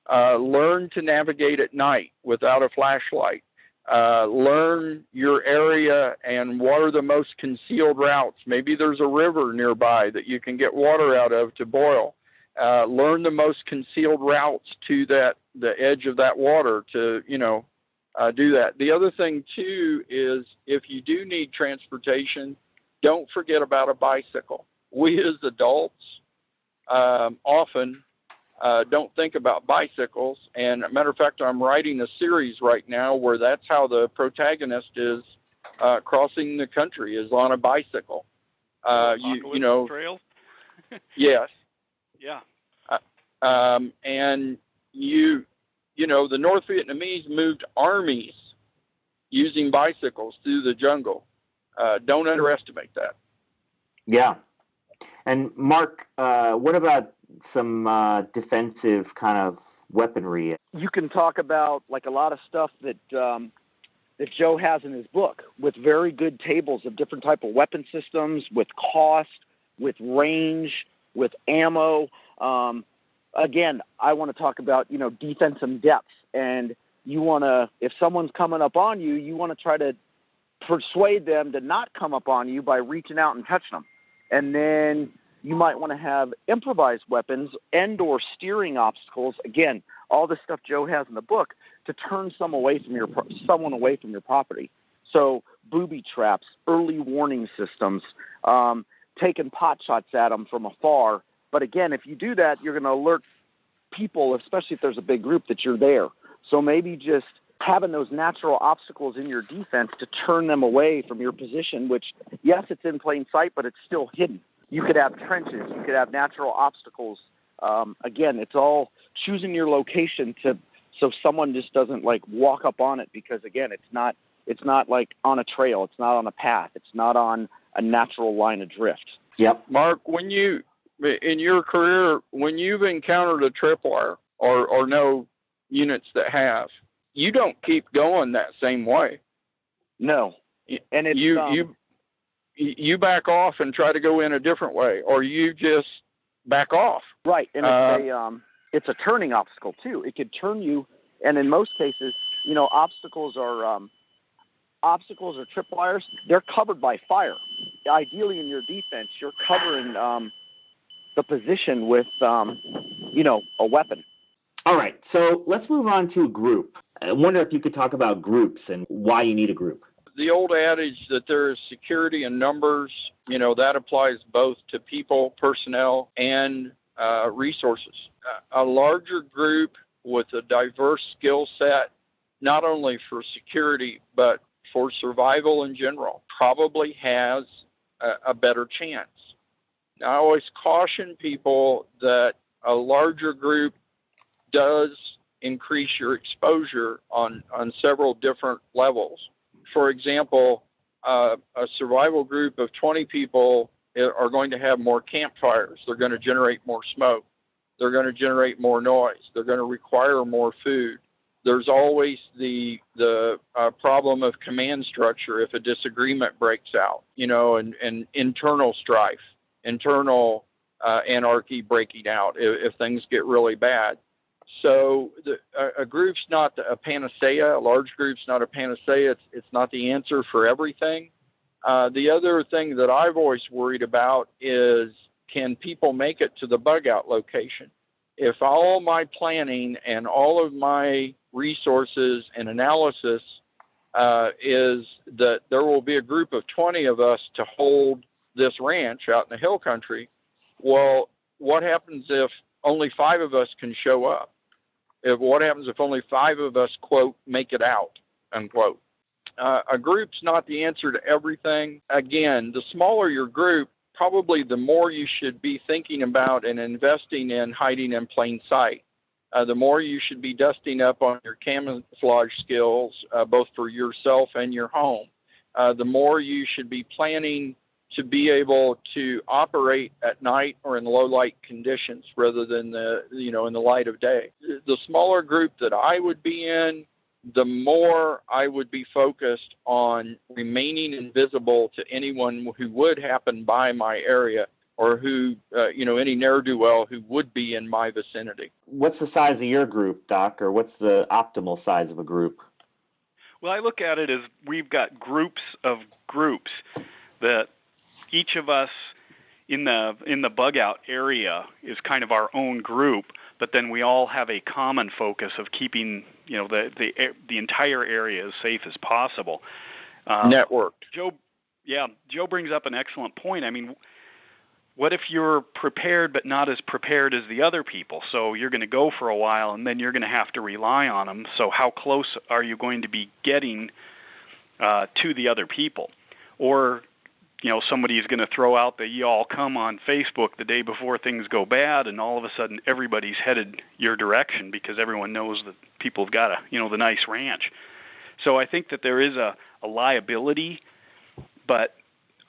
Learn to navigate at night without a flashlight. Learn your area and what are the most concealed routes. Maybe there's a river nearby that you can get water out of to boil. Learn the most concealed routes to the edge of that water to, do that. The other thing, too, is if you do need transportation, don't forget about a bicycle. We as adults often don't think about bicycles. And a matter of fact, I'm writing a series right now where that's how the protagonist is crossing the country, is on a bicycle. You know, trails. Yes. Yeah. And you know, the North Vietnamese moved armies using bicycles through the jungle. Don't underestimate that. Yeah. And Mark, what about some defensive kind of weaponry? You can talk about like a lot of stuff that that Joe has in his book, with very good tables of different type of weapon systems, with cost, with range, with ammo. Again, I want to talk about, you know, defense and depth. And you want to, if someone's coming up on you, you want to try to persuade them to not come up on you by reaching out and touching them. And then you might want to have improvised weapons and or steering obstacles. Again, all the stuff Joe has in the book to turn someone away from your property. So booby traps, early warning systems, taking pot shots at them from afar. But again, if you do that, you're going to alert people, especially if there's a big group, that you're there. So maybe just having those natural obstacles in your defense to turn them away from your position, which, yes, it's in plain sight, but it's still hidden. You could have trenches. You could have natural obstacles. Again, it's all choosing your location so someone just doesn't like walk up on it, because again, it's not like on a trail. It's not on a path. It's not on a natural line of drift. Yep. Mark, in your career, when you've encountered a tripwire or know units that have, you don't keep going that same way. No. And it's, you back off and try to go in a different way, or you just back off. Right. And it's a turning obstacle too. It could turn you. And in most cases, you know, obstacles or tripwires, they're covered by fire. Ideally, in your defense, you're covering the position with, you know, a weapon. All right, so let's move on to a group. I wonder if you could talk about groups and why you need a group. The old adage that there is security in numbers, you know, that applies both to people, personnel, and resources. A larger group with a diverse skill set, not only for security, but for survival in general, probably has a better chance. Now, I always caution people that a larger group does increase your exposure on several different levels. For example, a survival group of 20 people are going to have more campfires. They're going to generate more smoke. They're going to generate more noise. They're going to require more food. There's always the problem of command structure if a disagreement breaks out, you know, and internal strife, internal anarchy breaking out if things get really bad. So a group's not a panacea. A large group's not a panacea. It's not the answer for everything. The other thing that I've always worried about is, can people make it to the bug out location? If all my planning and all of my resources and analysis is that there will be a group of 20 of us to hold this ranch out in the hill country, well, what happens if only 5 of us can show up? What happens if only 5 of us, quote, make it out, unquote? A group's not the answer to everything. Again, the smaller your group, probably the more you should be thinking about and investing in hiding in plain sight. The more you should be dusting up on your camouflage skills, both for yourself and your home. The more you should be planning to be able to operate at night or in low light conditions rather than in the light of day. The smaller group that I would be in, the more I would be focused on remaining invisible to anyone who would happen by my area, or who, any ne'er-do-well who would be in my vicinity. What's the size of your group, Doc, or what's the optimal size of a group? Well, I look at it as we've got groups of groups that each of us in the bug out area is kind of our own group, but then we all have a common focus of keeping the entire area as safe as possible. Networked. Joe brings up an excellent point. I mean, what if you're prepared but not as prepared as the other people? So you're going to go for a while, and then you're going to have to rely on them. So how close are you going to be getting to the other people? Or, somebody's going to throw out the y'all come on Facebook the day before things go bad, and all of a sudden everybody's headed your direction because everyone knows that people have got the nice ranch. So I think that there is a liability, but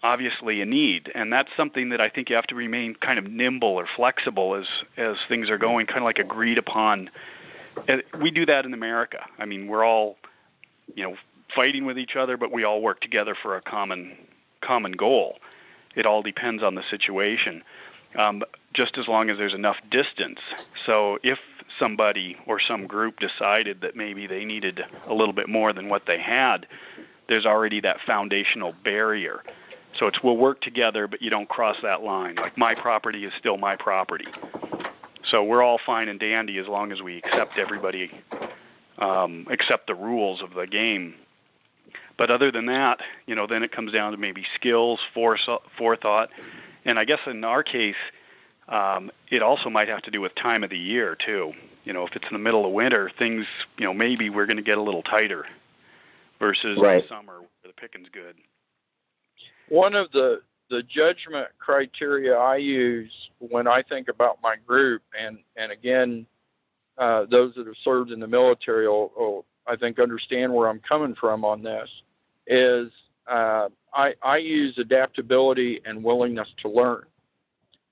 obviously a need, and that's something that I think you have to remain kind of nimble or flexible as things are going, kind of like agreed upon. We do that in America. I mean, we're all, fighting with each other, but we all work together for a common goal. It all depends on the situation, just as long as there's enough distance. So if somebody or some group decided that maybe they needed a little bit more than what they had, there's already that foundational barrier. So we'll work together, but you don't cross that line. Like, my property is still my property. So we're all fine and dandy as long as we accept everybody, accept the rules of the game. But other than that, then it comes down to maybe skills, forethought. And I guess in our case, it also might have to do with time of the year, too. If it's in the middle of winter, things, maybe we're going to get a little tighter versus the summer where the picking's good. One of the judgment criteria I use when I think about my group, and again, those that have served in the military will I think understand where I'm coming from on this, is I use adaptability and willingness to learn.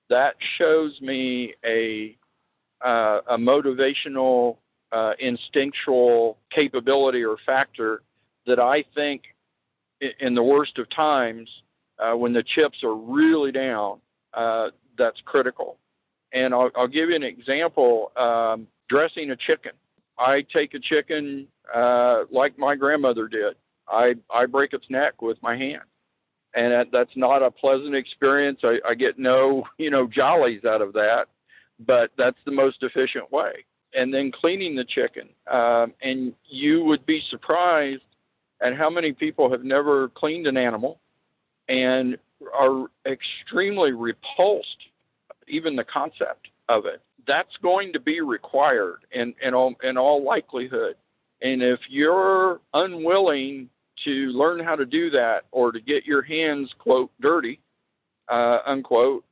That shows me a motivational, instinctual capability or factor that I think in the worst of times, when the chips are really down, that's critical. And I'll give you an example. Dressing a chicken. I take a chicken like my grandmother did. I break its neck with my hand. And that's not a pleasant experience. I get no, jollies out of that, but that's the most efficient way. And then cleaning the chicken. And you would be surprised at how many people have never cleaned an animal and are extremely repulsed, even the concept of it. That's going to be required in all likelihood. And if you're unwilling to learn how to do that or to get your hands, quote, dirty, unquote,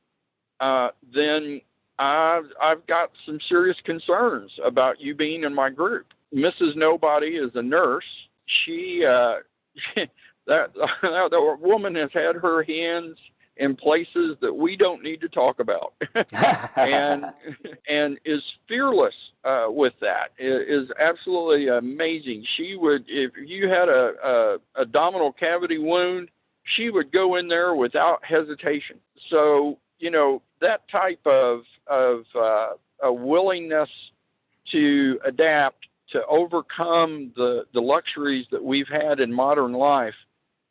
then I've got some serious concerns about you being in my group. Mrs. Nobody is a nurse. That woman has had her hands in places that we don't need to talk about, and is fearless with that. It is absolutely amazing. She would, if you had a abdominal cavity wound, she would go in there without hesitation. So that type of a willingness to adapt, to overcome the luxuries that we've had in modern life,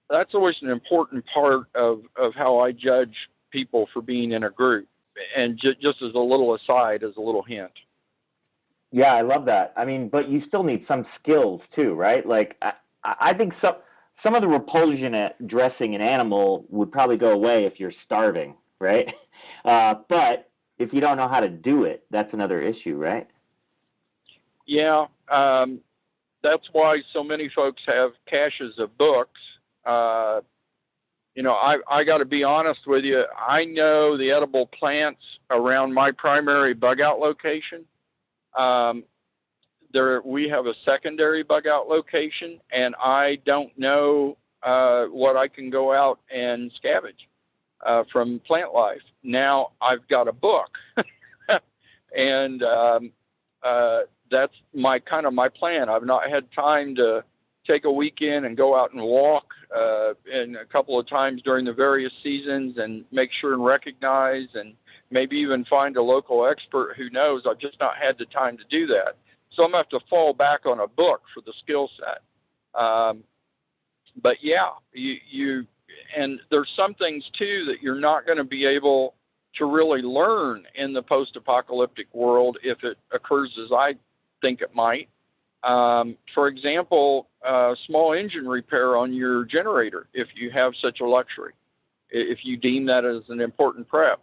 that's always an important part of how I judge people for being in a group. And just as a little aside, as a little hint. Yeah, I love that. I mean, but you still need some skills too, right? Like, I think some of the repulsion at dressing an animal would probably go away if you're starving, right? But if you don't know how to do it, that's another issue, right? Yeah, that's why so many folks have caches of books. I got to be honest with you. I know the edible plants around my primary bug out location. We have a secondary bug out location, and I don't know what I can go out and scavenge from plant life. Now I've got a book, and that's my plan. I've not had time to take a weekend and go out and walk and a couple of times during the various seasons and make sure and recognize and maybe even find a local expert who knows. I've just not had the time to do that. So I'm going to have to fall back on a book for the skill set. But yeah, and there's some things too that you're not going to be able to really learn in the post-apocalyptic world if it occurs as I think it might. For example, small engine repair on your generator, if you have such a luxury, if you deem that as an important prep.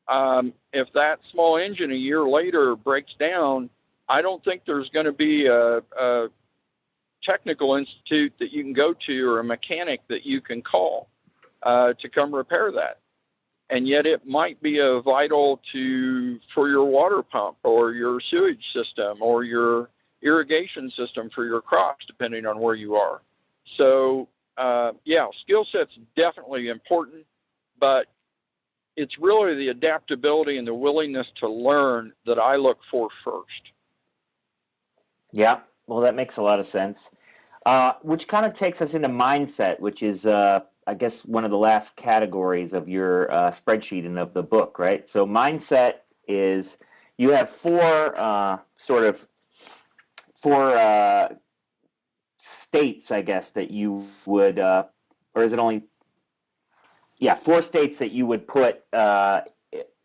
If that small engine a year later breaks down, I don't think there's going to be a technical institute that you can go to or a mechanic that you can call to come repair that. And yet it might be vital for your water pump or your sewage system or your irrigation system for your crops, depending on where you are. So, skill set's definitely important, but it's really the adaptability and the willingness to learn that I look for first. Yeah, well, that makes a lot of sense, which kind of takes us into mindset, which is, I guess, one of the last categories of your spreadsheet and of the book, right? So mindset is you have four states, I guess, that you would, or is it only, four states that you would put, that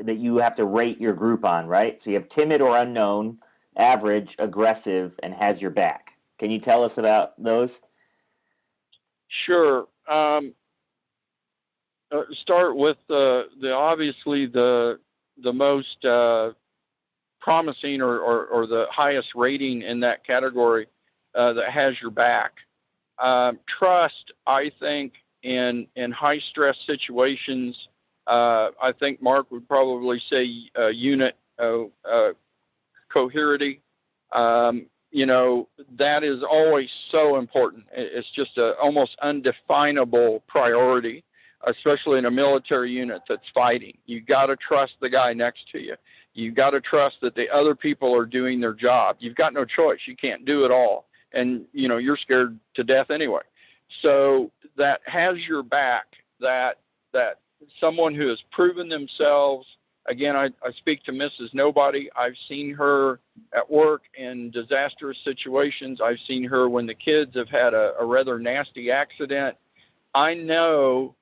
you have to rate your group on, right? So you have timid or unknown, average, aggressive, and has your back. Can you tell us about those? Sure. Start with obviously the most promising or the highest rating in that category that has your back. Trust, I think, in high stress situations, I think Mark would probably say unit coherity. That is always so important. It's just a almost undefinable priority, especially in a military unit that's fighting. You got to trust the guy next to you. You got to trust that the other people are doing their job. You've got no choice. You can't do it all. And, you're scared to death anyway. So that has your back, that someone who has proven themselves. Again, I speak to Mrs. Nobody. I've seen her at work in disastrous situations. I've seen her when the kids have had a rather nasty accident. I know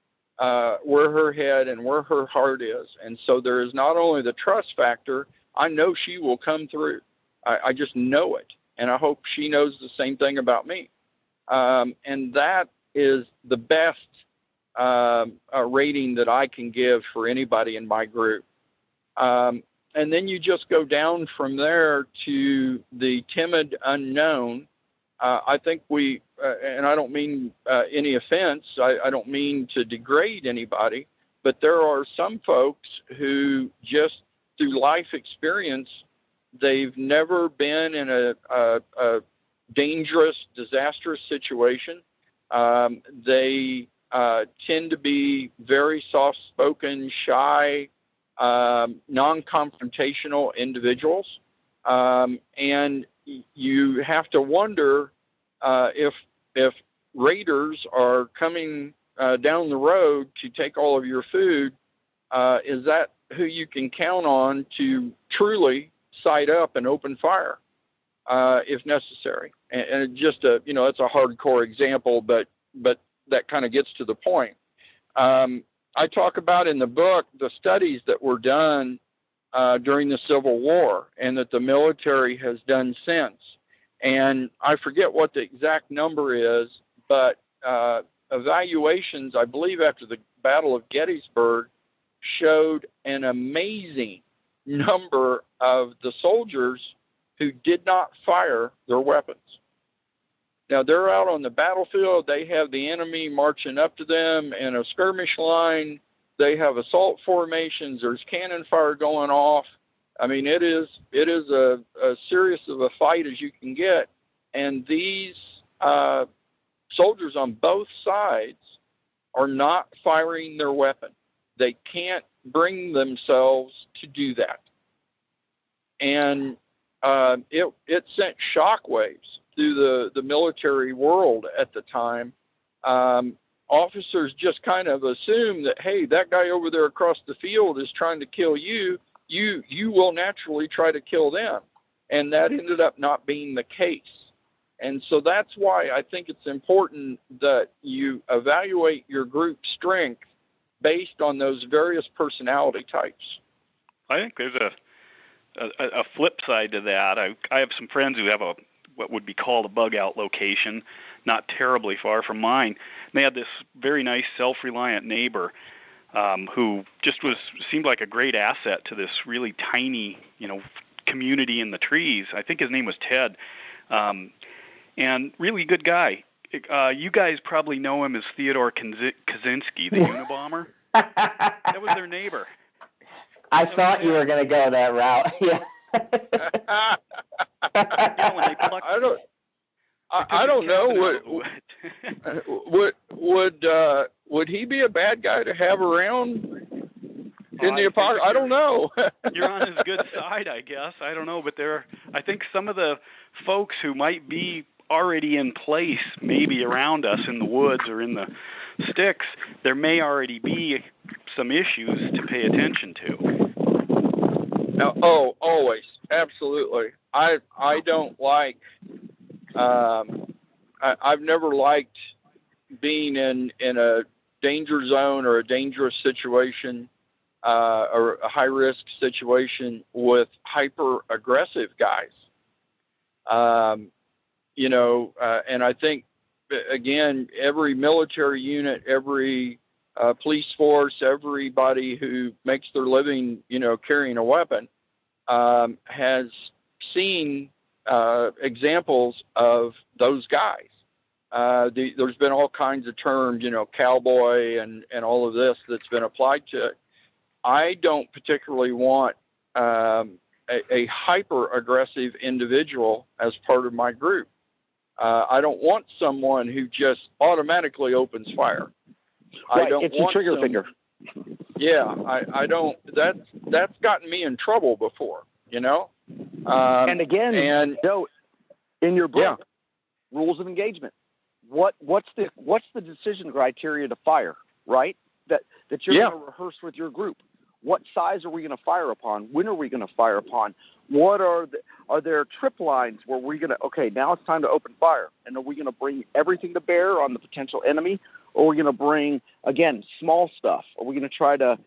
where her head and where her heart is. And so there is not only the trust factor, I know she will come through. I just know it. And I hope she knows the same thing about me. And that is the best rating that I can give for anybody in my group. And then you just go down from there to the timid unknown. I think and I don't mean any offense, I don't mean to degrade anybody, but there are some folks who just through life experience, they've never been in a dangerous, disastrous situation. They tend to be very soft-spoken, shy, non-confrontational individuals. And you have to wonder if raiders are coming down the road to take all of your food, is that who you can count on to truly sight up and open fire if necessary? And just it's a hardcore example, but that kind of gets to the point. I talk about in the book the studies that were done during the Civil War and that the military has done since. And I forget what the exact number is, but evaluations, I believe after the Battle of Gettysburg, showed an amazing number of the soldiers who did not fire their weapons. Now, they're out on the battlefield. They have the enemy marching up to them in a skirmish line. They have assault formations. There's cannon fire going off. I mean, it is a serious of a fight as you can get. And these soldiers on both sides are not firing their weapon. They can't bring themselves to do that. And it sent shockwaves through the military world at the time. Officers just kind of assume that, hey, that guy over there across the field is trying to kill you. You will naturally try to kill them. And that ended up not being the case. And so that's why I think it's important that you evaluate your group strength based on those various personality types. I think there's a flip side to that. I have some friends who have what would be called a bug out location, not terribly far from mine. They had this very nice self-reliant neighbor who just seemed like a great asset to this really tiny, community in the trees. I think his name was Ted, and really good guy. You guys probably know him as Theodore Kaczynski, the Unabomber. That was their neighbor. I thought you were going to go that route. Yeah. When they plucked, I don't know. Would he be a bad guy to have around in the apocalypse? I don't know. You're on his good side, I guess. I don't know, but I think some of the folks who might be already in place, maybe around us in the woods or in the sticks, there may already be some issues to pay attention to. Always, absolutely. I don't like. I've never liked being in a danger zone or a dangerous situation or a high-risk situation with hyper-aggressive guys. And I think, again, every military unit, every police force, everybody who makes their living, carrying a weapon, has seen examples of those guys. There's been all kinds of terms, cowboy and all of this that's been applied to it. I don't particularly want a hyper-aggressive individual as part of my group. I don't want someone who just automatically opens fire. Right, I don't it's want a trigger finger. Yeah, I don't. That's gotten me in trouble before, And again, Joe, in your book, Rules of Engagement, what's the decision criteria to fire? Right, that you're going to rehearse with your group. What size are we going to fire upon? When are we going to fire upon? What are there trip lines where we're going to, okay, now it's time to open fire? And are we going to bring everything to bear on the potential enemy? Or are we going to bring, again, small stuff? Are we going to try to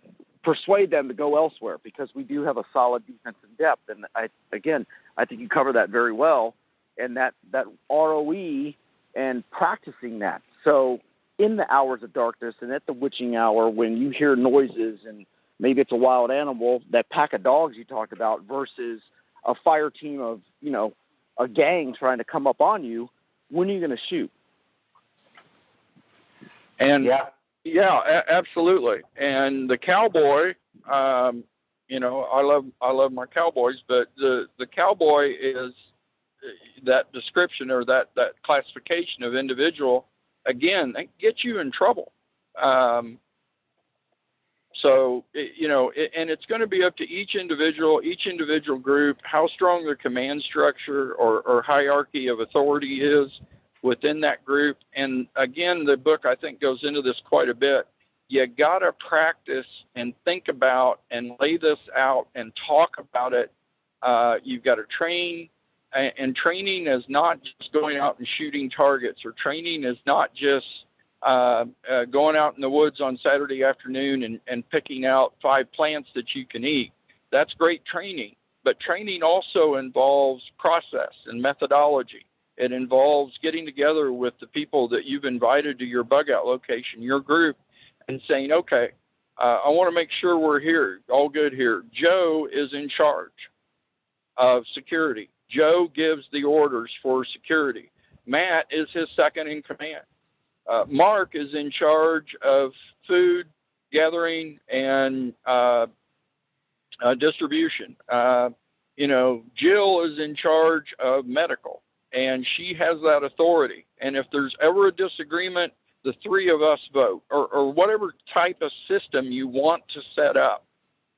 persuade them to go elsewhere? Because we do have a solid defense in depth. And I think you cover that very well. And that ROE and practicing that. So in the hours of darkness and at the witching hour, when you hear noises and maybe it's a wild animal, that pack of dogs you talked about versus a fire team of, a gang trying to come up on you, when are you going to shoot? And absolutely. And the cowboy, I love my cowboys, but the cowboy is that description or that classification of individual. Again, that gets you in trouble. So, and it's going to be up to each individual group, how strong their command structure or hierarchy of authority is within that group. And again, the book, I think, goes into this quite a bit. You got to practice and think about and lay this out and talk about it. You've got to train, and training is not just going out and shooting targets, or training is not just going out in the woods on Saturday afternoon and picking out 5 plants that you can eat. That's great training, but training also involves process and methodology. It involves getting together with the people that you've invited to your bug out location, your group, and saying, okay, I want to make sure we're here, all good here. Joe is in charge of security. Joe gives the orders for security. Matt is his second in command. Mark is in charge of food gathering and distribution. Jill is in charge of medical, and she has that authority. And if there's ever a disagreement, the 3 of us vote, or whatever type of system you want to set up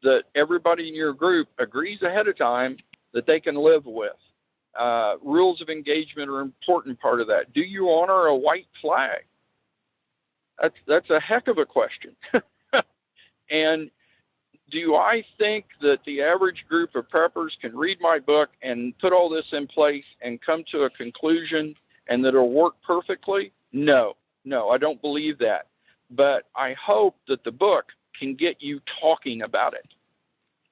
that everybody in your group agrees ahead of time that they can live with. Rules of engagement are an important part of that. Do you honor a white flag? That's a heck of a question. And do I think that the average group of preppers can read my book and put all this in place and come to a conclusion and that it'll work perfectly? No, I don't believe that. But I hope that the book can get you talking about it.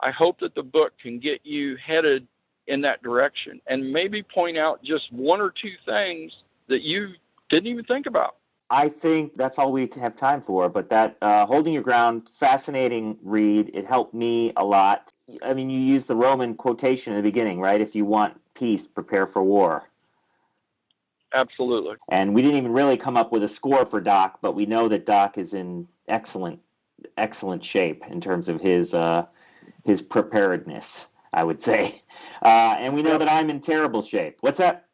I hope that the book can get you headed in that direction and maybe point out just 1 or 2 things that you didn't even think about. I think that's all we have time for, but that Holding Your Ground, fascinating read. It helped me a lot. I mean, you used the Roman quotation in the beginning, right? If you want peace, prepare for war. Absolutely. And we didn't even really come up with a score for Doc, but we know that Doc is in excellent shape in terms of his preparedness, I would say. And we know that I'm in terrible shape. What's that?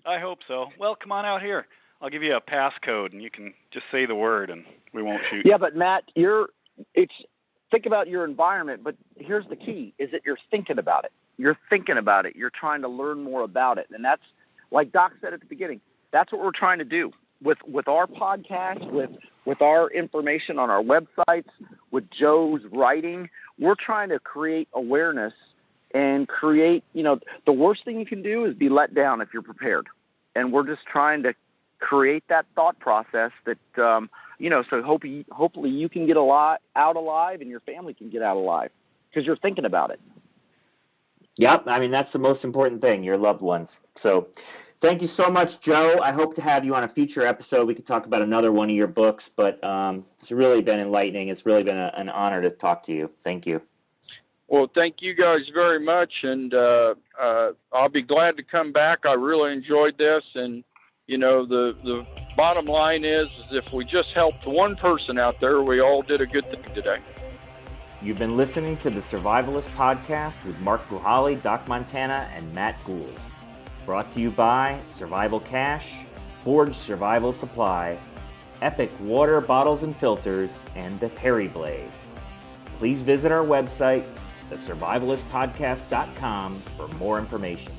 I hope so. Well, come on out here. I'll give you a passcode, and you can just say the word, and we won't shoot. Yeah, but Matt, think about your environment, but here's the key, is that you're thinking about it. You're thinking about it. You're trying to learn more about it. And that's, like Doc said at the beginning, that's what we're trying to do with our podcast, with our information on our websites, with Joe's writing. We're trying to create awareness and create, the worst thing you can do is be let down if you're prepared. And we're just trying to create that thought process that, so hopefully you can get out alive and your family can get out alive because you're thinking about it. Yep. I mean, that's the most important thing, your loved ones. So thank you so much, Joe. I hope to have you on a future episode. We could talk about another one of your books, but it's really been enlightening. It's really been an honor to talk to you. Thank you. Well, thank you guys very much, and I'll be glad to come back. I really enjoyed this, and the bottom line is if we just helped one person out there, we all did a good thing today. You've been listening to the Survivalist Podcast with Mark Buhali, Doc Montana, and Matt Gould. Brought to you by Survival Cash, Forge Survival Supply, Epic Water Bottles and Filters, and the Perry Blade. Please visit our website, thesurvivalistpodcast.com, for more information.